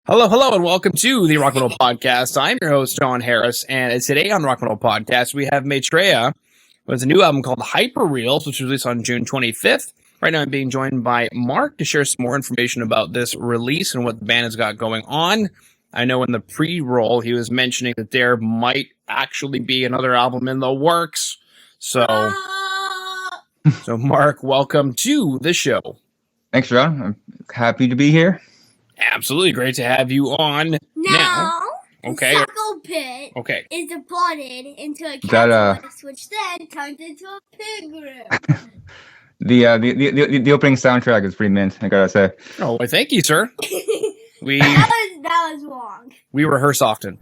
Hello, hello, and welcome to the Rock Metal Podcast. I'm your host, John Harris, and today on Rock Metal Podcast, we have MAITREYA with a new album called Hyperreals, which was released on June 25th. Right now, I'm being joined by Mark to share some more information about this release and what the band has got going on. I know in the pre-roll, he was mentioning that there might actually be another album in the works. So Mark, welcome to the show. Thanks, John. I'm happy to be here. Absolutely great to have you on now. Okay. The circle pit is applauded into a catalyst, which then turns into a pilgrim. The opening soundtrack is pretty mint, I gotta say. Oh, well, thank you, sir. That was wrong. We rehearse often.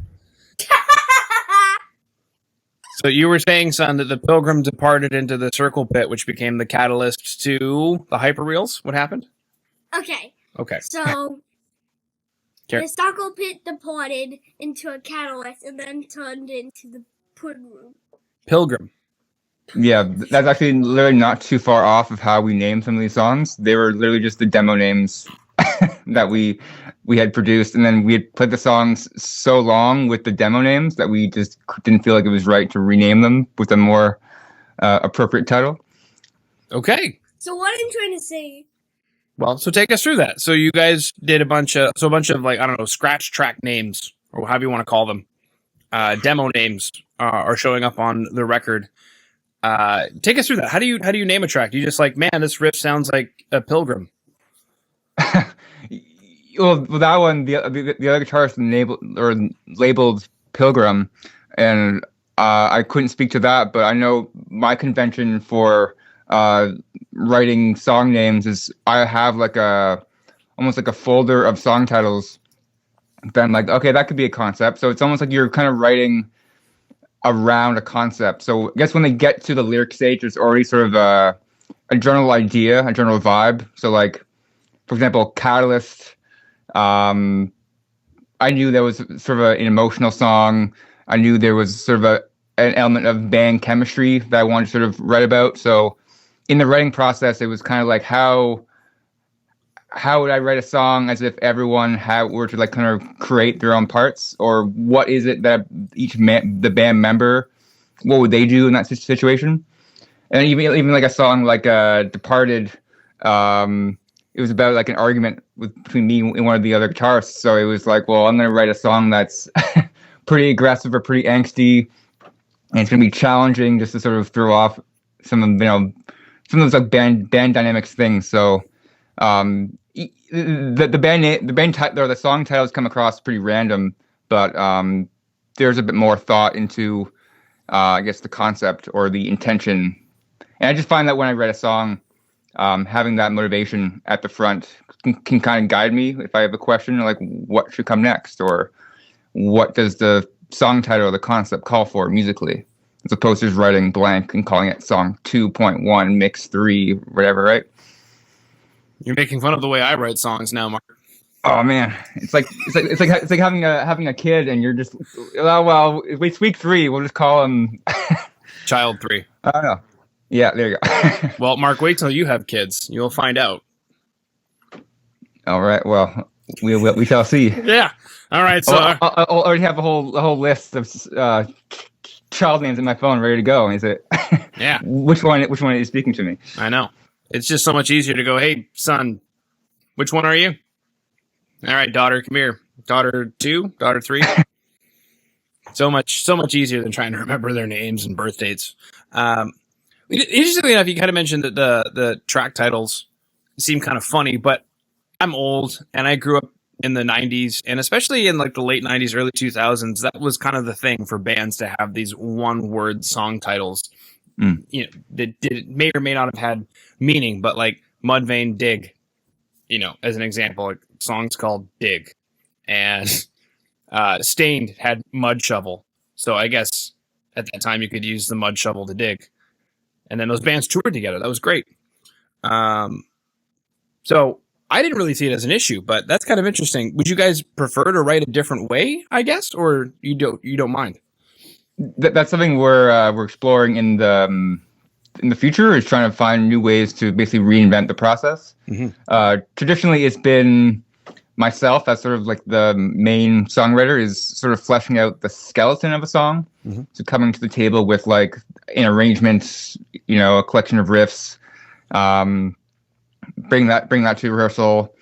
So you were saying, son, that the pilgrim departed into the circle pit, which became the catalyst to the hyperreals. What happened? Okay. So the circle pit departed into a catalyst and then turned into the Pilgrim. Yeah, that's actually literally not too far off of how we named some of these songs. They were literally just the demo names that we had produced, and then we had played the songs so long with the demo names that we just didn't feel like it was right to rename them with a more appropriate title. Okay. So what I'm trying to say. Well, so take us through that. So you guys did a bunch of like, I don't know, scratch track names or however you want to call them. Demo names are showing up on the record. Take us through that. How do you name a track? You just like, man, this riff sounds like a Pilgrim. Well, that one, the other guitarist labeled Pilgrim, and I couldn't speak to that, but I know my convention for writing song names is I have like almost like a folder of song titles. Then like, okay, that could be a concept. So it's almost like you're kind of writing around a concept. So I guess when they get to the lyric stage, there's already sort of a general idea, a general vibe. So like, for example, Catalyst. I knew there was sort of an emotional song. I knew there was sort of an element of band chemistry that I wanted to sort of write about. So in the writing process, it was kind of like how would I write a song as if everyone were to like kind of create their own parts, or what is it that the band member, what would they do in that situation? And even like a song like Departed, it was about like an argument between me and one of the other guitarists. So it was like, well, I'm going to write a song that's pretty aggressive or pretty angsty, and it's going to be challenging just to sort of throw off some of those like band dynamics things. So the song titles come across pretty random, but there's a bit more thought into I guess the concept or the intention. And I just find that when I write a song, having that motivation at the front can kind of guide me if I have a question, like what should come next, or what does the song title or the concept call for musically, as opposed to just writing blank and calling it song 2.1 mix 3, whatever, right? You're making fun of the way I write songs now, Mark. Oh man, it's like having a kid, and you're just, well, if it's week 3, we'll just call him Child 3. I don't know. Yeah, there you go. Well, Mark, wait till you have kids. You'll find out. All right. Well, we shall see. Yeah. All right. So I already have a whole list of child names in my phone ready to go. Is it? Yeah. Which one are you speaking to me? I know. It's just so much easier to go, hey, son, which one are you? All right, daughter, come here. Daughter 2, daughter 3. So much easier than trying to remember their names and birth dates. Interestingly enough, you kind of mentioned that the track titles seem kind of funny, but I'm old and I grew up in the 90s, and especially in like the late 90s, early 2000s, that was kind of the thing for bands to have these one-word song titles. You know, that may or may not have had meaning, but like Mudvayne Dig, you know, as an example, like songs called Dig, and Stained had Mud Shovel. So I guess at that time you could use the mud shovel to dig. And then those bands toured together. That was great. So I didn't really see it as an issue, but that's kind of interesting. Would you guys prefer to write a different way, I guess, or you don't mind? That's something we're exploring in the future, is trying to find new ways to basically reinvent the process. Mm-hmm. Traditionally, it's been myself, as sort of like the main songwriter, is sort of fleshing out the skeleton of a song. Mm-hmm. So coming to the table with like an arrangement, a collection of riffs, bring that to rehearsal,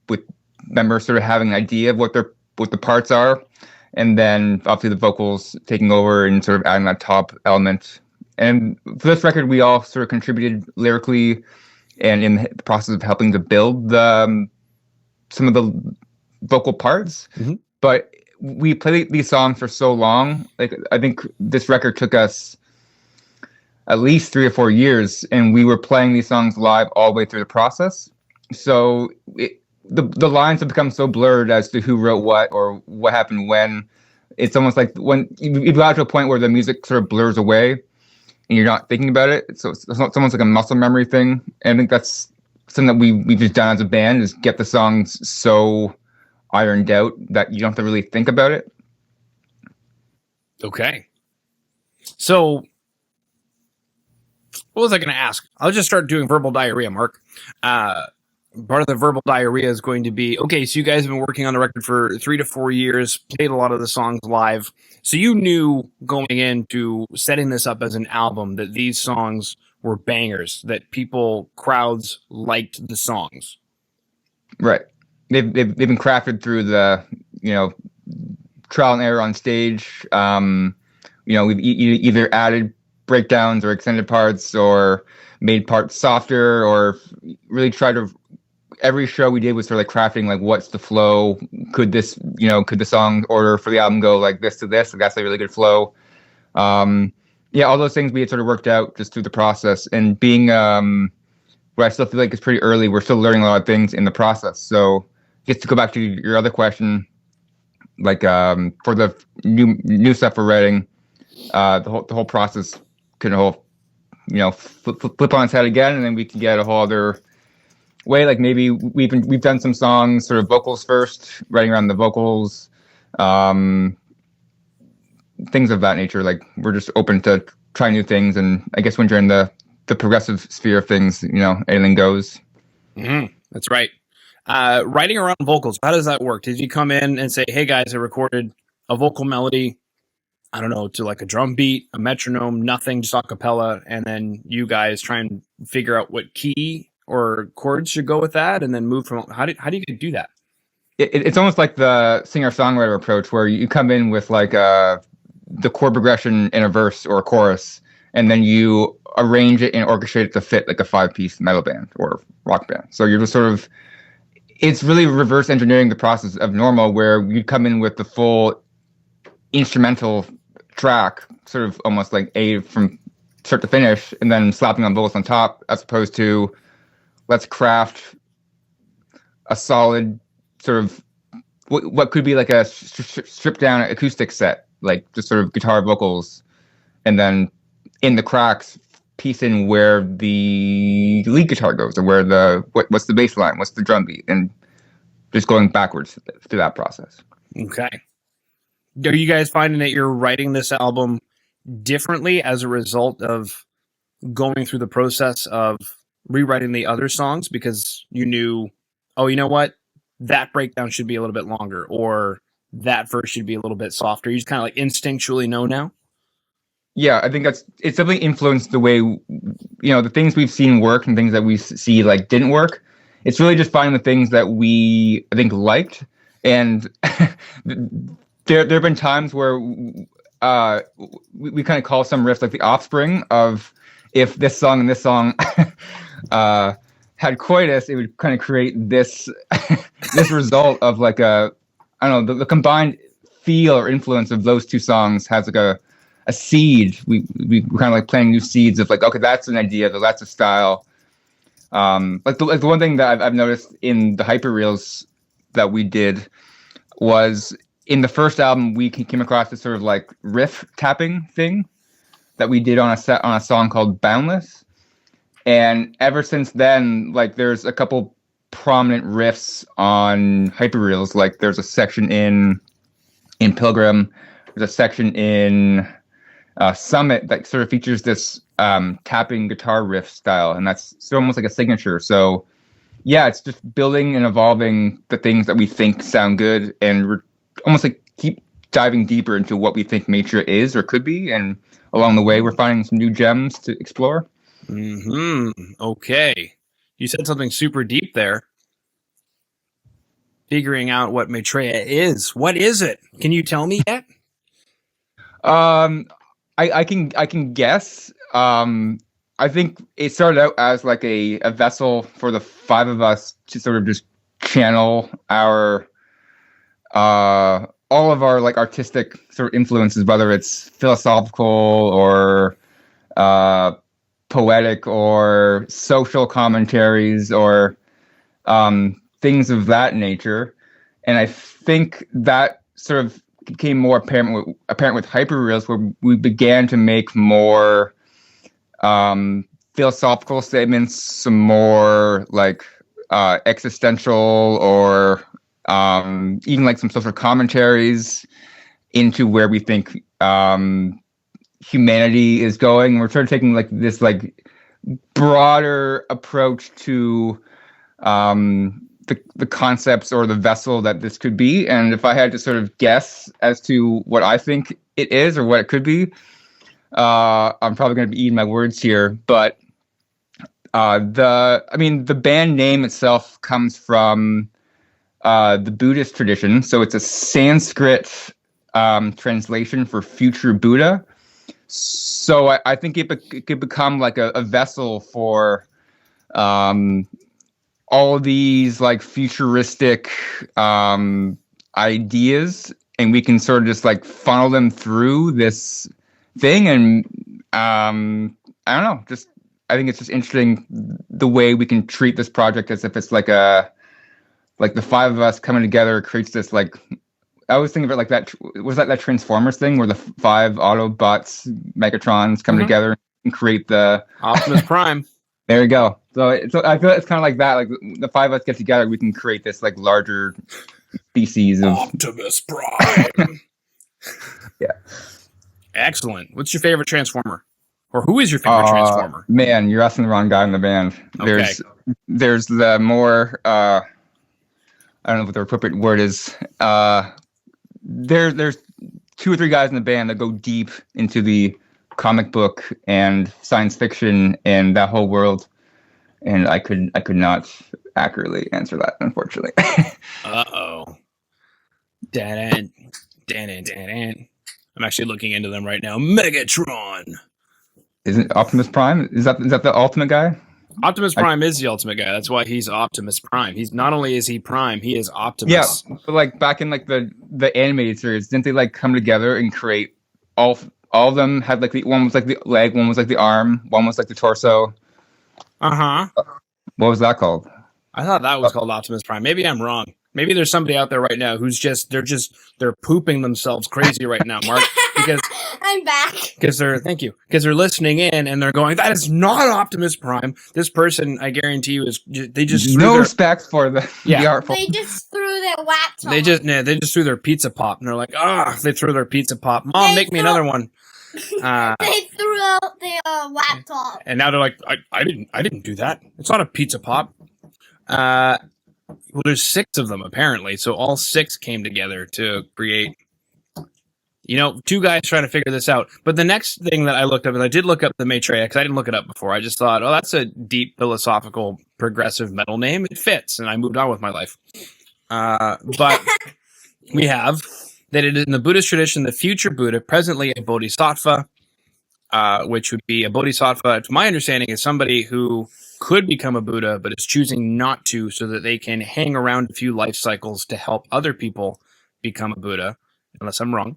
with members sort of having an idea of what the parts are, and then obviously the vocals taking over and sort of adding that top element. And for this record, we all sort of contributed lyrically, and in the process of helping to build some of the vocal parts. Mm-hmm. But we played these songs for so long. Like, I think this record took us at least 3 or 4 years, and we were playing these songs live all the way through the process. So the lines have become so blurred as to who wrote what or what happened when. It's almost like when you got to a point where the music sort of blurs away and you're not thinking about it. So it's almost like a muscle memory thing. And I think that's something that we've just done as a band, is get the songs so ironed out that you don't have to really think about it. Okay. So what was I going to ask? I'll just start doing verbal diarrhea, Mark. Part of the verbal diarrhea is going to be, okay, so you guys have been working on the record for 3 to 4 years, played a lot of the songs live. So you knew going into setting this up as an album that these songs were bangers, that crowds liked the songs. Right. They've been crafted through the, trial and error on stage. We've either added breakdowns or extended parts, or made parts softer, or really tried to. Every show we did was sort of like crafting, like, what's the flow? Could the song order for the album go like this to this? Like, that's a really good flow. All those things we had sort of worked out just through the process. And being where I still feel like it's pretty early, we're still learning a lot of things in the process. So just to go back to your other question, like for the new stuff we're writing, the whole process can flip on its head again, and then we can get a whole other way. Like, maybe we've done some songs sort of vocals first, writing around the vocals, things of that nature. Like, we're just open to try new things, and I guess when you're in the progressive sphere of things, anything goes. Mm-hmm. That's right. Writing around vocals, how does that work? Did you come in and say, hey guys, I recorded a vocal melody, I don't know, to like a drum beat, a metronome, nothing, just a cappella, and then you guys try and figure out what key or chords should go with that, and then move from, how do you do that? It's almost like the singer-songwriter approach, where you come in with like the chord progression in a verse or a chorus, and then you arrange it and orchestrate it to fit like a 5-piece metal band or rock band. So you're just sort of, it's really reverse engineering the process of normal, where you come in with the full instrumental track, sort of almost like A from start to finish, and then slapping on vocals on top, as opposed to, let's craft a solid sort of what could be like a stripped down acoustic set, like just sort of guitar, vocals, and then in the cracks piece in where the lead guitar goes, or where what's the bass line, what's the drum beat, and just going backwards through that process. Okay. Are you guys finding that you're writing this album differently as a result of going through the process of rewriting the other songs, because you knew, oh, you know what, that breakdown should be a little bit longer, or that verse should be a little bit softer? You just kind of like instinctually know now? Yeah, I think it's definitely influenced the way, the things we've seen work and things that we see like didn't work. It's really just finding the things that we, I think, liked. And there have been times where we kind of call some riffs like the offspring of, if this song and this song had coitus, it would kind of create this this result of like I don't know, the combined feel or influence of those two songs has like a seed. We kind of like planting new seeds of like, okay, that's an idea, that's a style. Like the one thing that I've noticed in the hyperreels that we did was, in the first album, we came across this sort of like riff tapping thing that we did on a song called Boundless. And ever since then, like, there's a couple prominent riffs on hyperreels. Like, there's a section in Pilgrim, there's a section in Summit that sort of features this tapping guitar riff style, and that's almost like a signature. So yeah, it's just building and evolving the things that we think sound good, and we're almost like keep diving deeper into what we think Maitreya is or could be, and along the way, we're finding some new gems to explore. Okay. You said something super deep there. Figuring out what Maitreya is. What is it? Can you tell me yet? I can guess. I think it started out as like a vessel for the five of us to sort of just channel our all of our like artistic sort of influences, whether it's philosophical or poetic or social commentaries or things of that nature. And I think that sort of became more apparent with hyperreals, where we began to make more philosophical statements, some more like existential or even like some social commentaries into where we think humanity is going. We're sort of taking like this like broader approach to the concepts or the vessel that this could be. And if I had to sort of guess as to what I think it is or what it could be, I'm probably going to be eating my words here, but the band name itself comes from the Buddhist tradition. So it's a Sanskrit translation for future Buddha. So I think it could become like a vessel for all these like futuristic ideas, and we can sort of just like funnel them through this thing. And I don't know, just I think it's just interesting the way we can treat this project as if it's like the five of us coming together creates this like, I always think of it like that. Was that Transformers thing where the five Autobots, Megatrons come together and create the Optimus Prime? There you go. So I feel it's kind of like that. Like the five of us get together, we can create this like larger species of Optimus Prime. Yeah. Excellent. What's your favorite Transformer? Or who is your favorite Transformer? Man, you're asking the wrong guy in the band. Okay. There's the more I don't know what the appropriate word is. There's two or three guys in the band that go deep into the comic book and science fiction and that whole world, and I could not accurately answer that, unfortunately. Uh-oh. Dan. I'm actually looking into them right now. Megatron. Isn't Optimus Prime? Is that the ultimate guy? Optimus Prime is the ultimate guy. That's why he's Optimus Prime. He's not only is he Prime, he is Optimus. Yeah, but like back in like the animated series, didn't they like come together and create all of them had like one was like the leg, one was like the arm, one was like the torso. Uh-huh. What was that called? I thought that was called Optimus Prime. Maybe I'm wrong. Maybe there's somebody out there right now who's they're pooping themselves crazy right now, Mark. Because I'm back. Because they're listening in and they're going, that is not Optimus Prime. This person, I guarantee you, they just threw respect for the art form. They just threw their laptop. They just threw their pizza pop and they're like, they threw their pizza pop. Mom, make me another one. They threw out their laptop. And now they're like, I didn't do that. It's not a pizza pop. Well, there's 6 of them apparently, so all 6 came together to create. 2 guys trying to figure this out. But the next thing that I looked up, and I did look up the Maitreya because I didn't look it up before. I just thought, oh, that's a deep philosophical, progressive metal name. It fits, and I moved on with my life. But we have that it is in the Buddhist tradition, the future Buddha, presently a bodhisattva, which would be a bodhisattva, to my understanding, is somebody who could become a Buddha, but is choosing not to so that they can hang around a few life cycles to help other people become a Buddha, unless I'm wrong.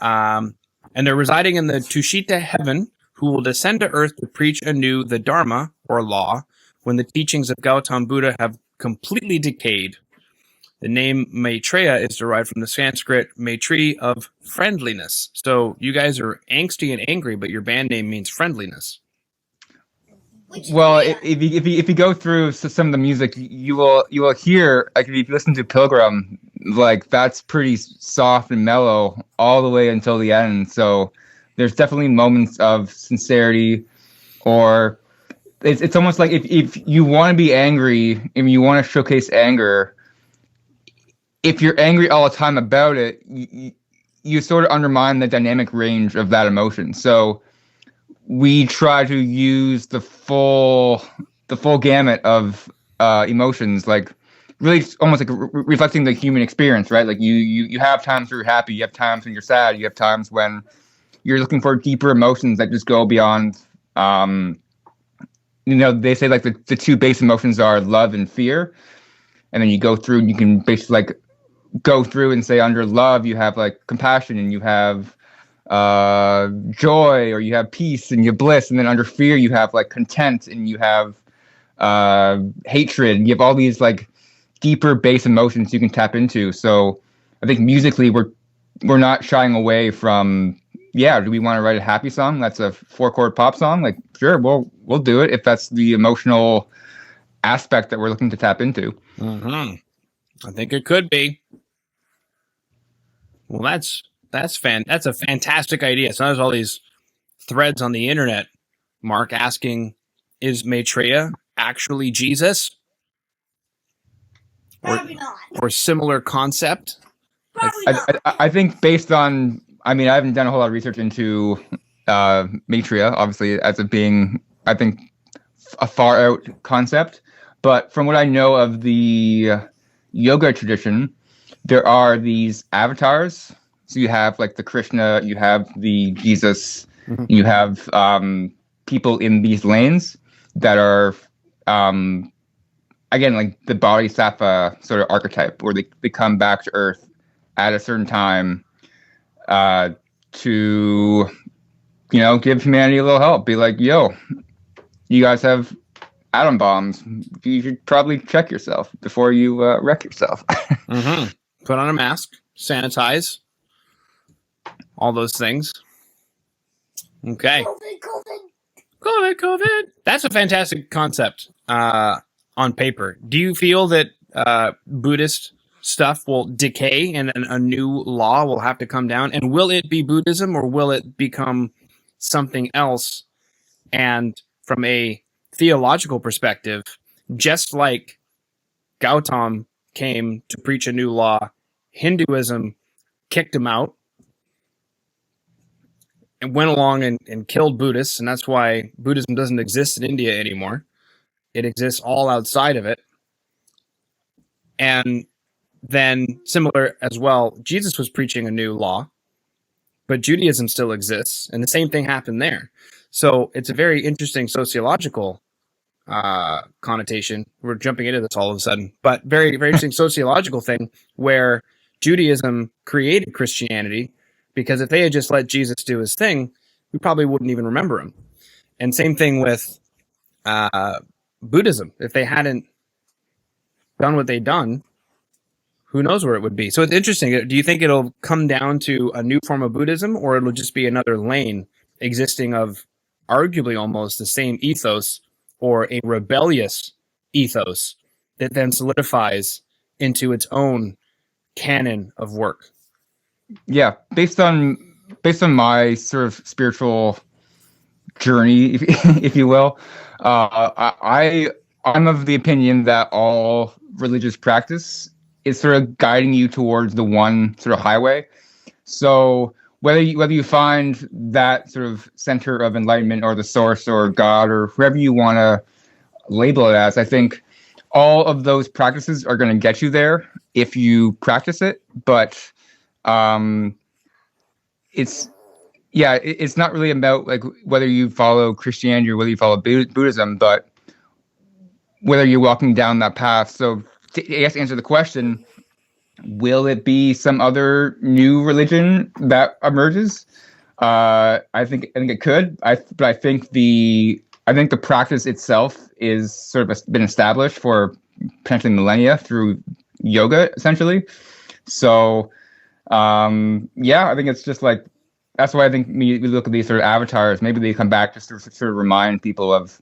And they're residing in the Tushita heaven, who will descend to earth to preach anew the Dharma, or law, when the teachings of Gautama Buddha have completely decayed. The name Maitreya is derived from the Sanskrit Maitri of friendliness. So you guys are angsty and angry, but your band name means friendliness. Well, if you go through some of the music, you will hear, like if you listen to Pilgrim, like that's pretty soft and mellow all the way until the end. So there's definitely moments of sincerity, or it's almost like if you want to be angry and you want to showcase anger, if you're angry all the time about it, you sort of undermine the dynamic range of that emotion. So we try to use the full gamut of emotions, like really almost like reflecting the human experience, right? Like you have times where you're happy, you have times when you're sad, you have times when you're looking for deeper emotions that just go beyond. They say like the two base emotions are love and fear, and then you go through and you can basically like go through and say under love you have like compassion and you have joy, or you have peace and you have bliss, and then under fear you have like content and you have hatred, and you have all these like deeper base emotions you can tap into. So I think musically we're not shying away from, do we want to write a happy song that's a 4-chord pop song? Like, sure, we'll do it if that's the emotional aspect that we're looking to tap into. I think it could be. Well, that's a fantastic idea. So there's all these threads on the internet, Mark asking, is Maitreya actually Jesus? Probably not. Or similar concept? Probably not. I think based on, I haven't done a whole lot of research into Maitreya, obviously, as it being, I think, a far out concept. But from what I know of the yoga tradition, there are these avatars. So you have like the Krishna, you have the Jesus, you have people in these lanes that are, again, like the bodhisattva sort of archetype, where they come back to Earth at a certain time to, give humanity a little help. Be like, yo, you guys have atom bombs. You should probably check yourself before you wreck yourself. Put on a mask, sanitize, all those things. Okay. COVID. That's a fantastic concept on paper. Do you feel that Buddhist stuff will decay and then a new law will have to come down? And will it be Buddhism or will it become something else? And from a theological perspective, just like Gautam came to preach a new law, Hinduism kicked him out and went along and killed Buddhists, and that's why Buddhism doesn't exist in India anymore. It exists all outside of it. And then, similar as well, Jesus was preaching a new law, but Judaism still exists, and the same thing happened there. So it's a very interesting sociological connotation. We're jumping into this all of a sudden, but very, very interesting sociological thing where Judaism created Christianity, because if they had just let Jesus do his thing, we probably wouldn't even remember him. And same thing with Buddhism. If they hadn't done what they'd done, who knows where it would be. So it's interesting. Do you think it'll come down to a new form of Buddhism, or it'll just be another lane existing of arguably almost the same ethos, or a rebellious ethos that then solidifies into its own canon of work? Yeah, based on my sort of spiritual journey, if you will, I'm of the opinion that all religious practice is sort of guiding you towards the one sort of highway. So whether you find that sort of center of enlightenment or the source or God or whoever you want to label it as, I think all of those practices are going to get you there if you practice it. But it's not really about like whether you follow Christianity or whether you follow Buddhism, but whether you're walking down that path. So to answer the question, will it be some other new religion that emerges? I think it could. But I think the practice itself is sort of been established for potentially millennia through yoga, essentially. So I think it's just like, that's why I think we look at these sort of avatars. Maybe they come back just to sort of remind people of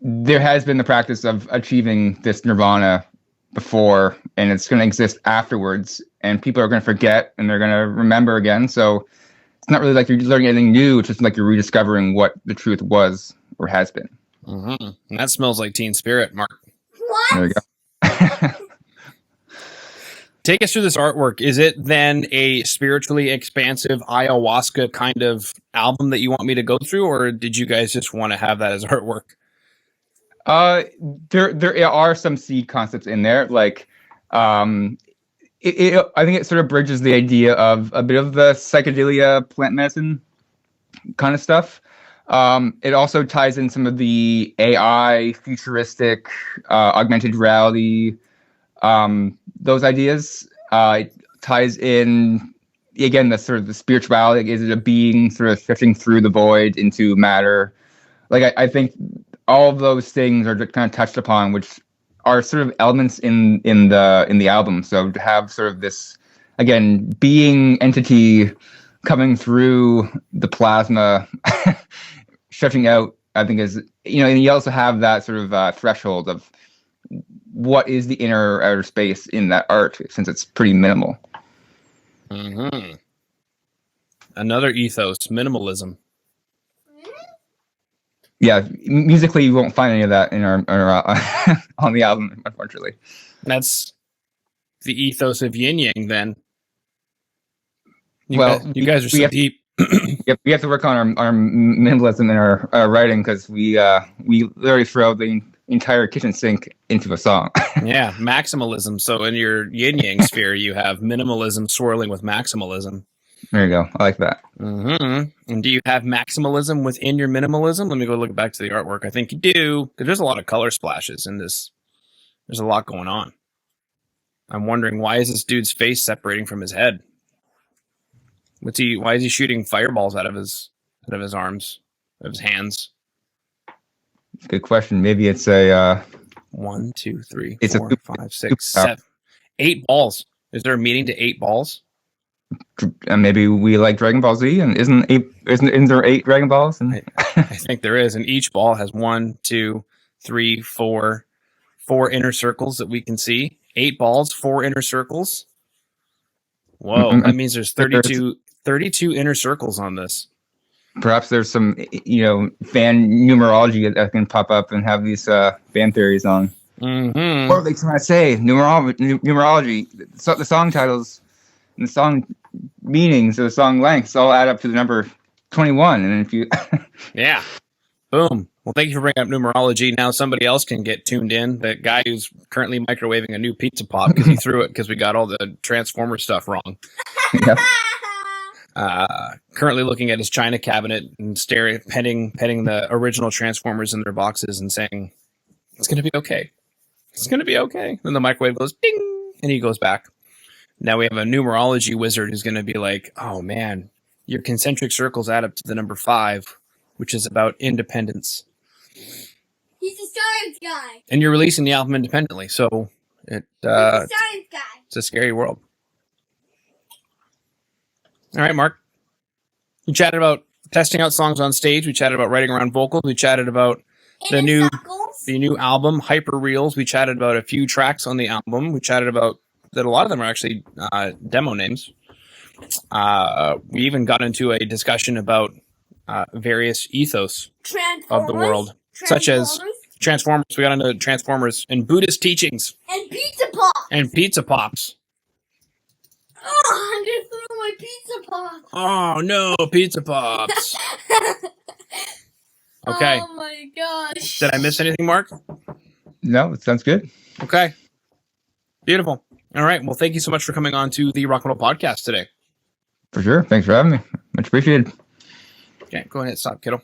there has been the practice of achieving this nirvana before, and it's going to exist afterwards, and people are going to forget and they're going to remember again. So it's not really like you're learning anything new. It's just like you're rediscovering what the truth was or has been. Mm-hmm. And that smells like Teen Spirit, Mark. What? There we go. Take us through this artwork. Is it then a spiritually expansive ayahuasca kind of album that you want me to go through, or did you guys just want to have that as artwork? There are some seed concepts in there, like I think it sort of bridges the idea of a bit of the psychedelia plant medicine kind of stuff. It also ties in some of the AI, futuristic, augmented reality, those ideas. It ties in, again, the sort of the spirituality. Is it a being sort of shifting through the void into matter? Like, I think all of those things are just kind of touched upon, which are sort of elements in the album. So to have sort of this, again, being entity coming through the plasma, stretching out, I think is, and you also have that sort of threshold of what is the inner outer space in that art, since it's pretty minimal. Mm-hmm. Another ethos, minimalism. Yeah, musically you won't find any of that in our on the album, unfortunately. That's the ethos of yin yang, then. You guys are so deep. We have to work on our minimalism in our writing, because we literally throw the entire kitchen sink into a song. Yeah, maximalism. So in your yin yang sphere, you have minimalism swirling with maximalism. There you go. I like that. Mm-hmm. And do you have maximalism within your minimalism? Let me go look back to the artwork. I think you do, because there's a lot of color splashes in this. There's a lot going on. I'm wondering, why is this dude's face separating from his head? Why is he shooting fireballs out of his arms, out of his hands? Good question. Maybe it's a 1, 2, 3, it's 4, 5, 6, 7, 8 balls. Is there a meaning to 8 balls? And maybe we like Dragon Ball Z, and isn't there 8 Dragon Balls? And I think there is, and each ball has 1, 2, 3, 4 inner circles that we can see. 8 balls, 4 inner circles. Whoa, that means there's 32 inner circles on this. Perhaps there's some, fan numerology that can pop up and have these fan theories on. Mm-hmm. What are they trying to say? Numerology. The song titles and the song meanings or the song lengths all add up to the number 21. And if you... Yeah. Boom. Well, thank you for bringing up numerology. Now somebody else can get tuned in. The guy who's currently microwaving a new pizza pop because he threw it because we got all the Transformer stuff wrong. Yep. Currently looking at his china cabinet and petting the original Transformers in their boxes and saying, "It's going to be okay. It's going to be okay." Then the microwave goes ding, and he goes back. Now we have a numerology wizard who's going to be like, "Oh man, your concentric circles add up to the number 5, which is about independence." He's a science guy. And you're releasing the album independently, so He's a science guy. it's a scary world. All right, Mark. We chatted about testing out songs on stage. We chatted about writing around vocals. We chatted about the new album, Hyper Reels. We chatted about a few tracks on the album. We chatted about that a lot of them are actually demo names. We even got into a discussion about various ethos of the world, such as Transformers. We got into Transformers and Buddhist teachings. And pizza pops. Oh, I'm gonna throw my pizza pops. Oh no, pizza pops. Okay. Oh my gosh. Did I miss anything, Mark? No, it sounds good. Okay. Beautiful. All right. Well, thank you so much for coming on to the Rock and Roll Podcast today. For sure. Thanks for having me. Much appreciated. Okay, go ahead and stop, kiddo.